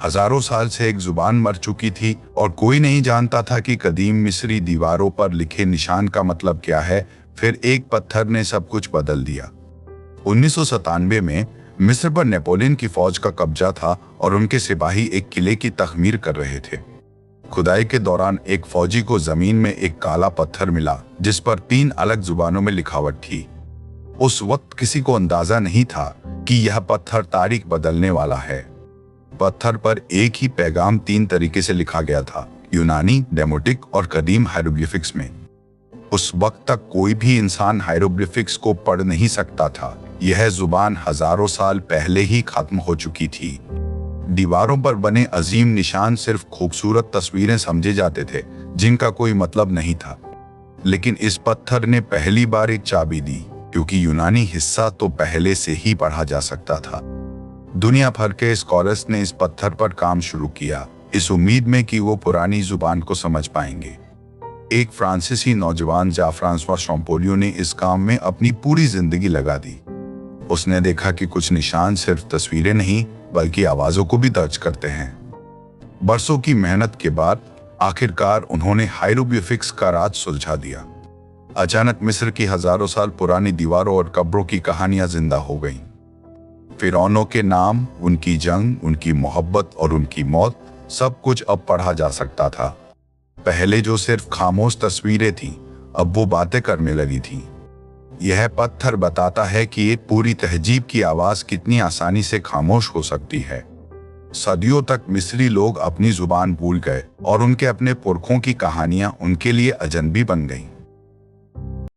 हजारों साल से एक जुबान मर चुकी थी और कोई नहीं जानता था कि कदीम मिस्री दीवारों पर लिखे निशान का मतलब क्या है। फिर एक पत्थर ने सब कुछ बदल दिया। 1997 में मिस्र पर नेपोलियन की फौज का कब्जा था और उनके सिपाही एक किले की तखमीर कर रहे थे। खुदाई के दौरान एक फौजी को जमीन में एक काला पत्थर मिला जिस पर 3 अलग जुबानों में लिखावट थी। उस वक्त किसी को अंदाजा नहीं था कि यह पत्थर तारीख बदलने वाला है। पत्थर पर एक ही पैगाम 3 तरीके से लिखा गया था, यूनानी, डेमोटिक और कदीम हायरोग्लिफिक्स में। उस वक्त तक कोई भी इंसान हायरोग्लिफिक्स को पढ़ नहीं सकता था। यह जुबान हजारों साल पहले ही खत्म हो चुकी थी। दीवारों पर बने अजीम निशान सिर्फ खूबसूरत तस्वीरें समझे जाते थे जिनका कोई मतलब नहीं था। लेकिन इस पत्थर ने पहली बार एक चाबी दी, क्योंकि यूनानी हिस्सा तो पहले से ही पढ़ा जा सकता था। दुनिया भर के स्कॉलर्स ने इस पत्थर पर काम शुरू किया, इस उम्मीद में कि वो पुरानी जुबान को समझ पाएंगे। एक फ्रांसीसी नौजवान ज़ाफ्रांसवा शैम्पोलियो ने इस काम में अपनी पूरी जिंदगी लगा दी। उसने देखा कि कुछ निशान सिर्फ तस्वीरें नहीं बल्कि आवाजों को भी दर्ज करते हैं। बरसों की मेहनत के बाद आखिरकार उन्होंने हायरोग्लिफिक्स का राज सुलझा दिया। अचानक मिस्र की हजारों साल पुरानी दीवारों और कब्रों की कहानियां जिंदा हो गईं। फिरौनों के नाम, उनकी जंग, उनकी मोहब्बत और उनकी मौत, सब कुछ अब पढ़ा जा सकता था। पहले जो सिर्फ खामोश तस्वीरें थीं, अब वो बातें करने लगी थीं। यह पत्थर बताता है कि एक पूरी तहजीब की आवाज कितनी आसानी से खामोश हो सकती है। सदियों तक मिस्री लोग अपनी जुबान भूल गए और उनके अपने पुरखों की कहानियां उनके लिए अजनबी बन गईं।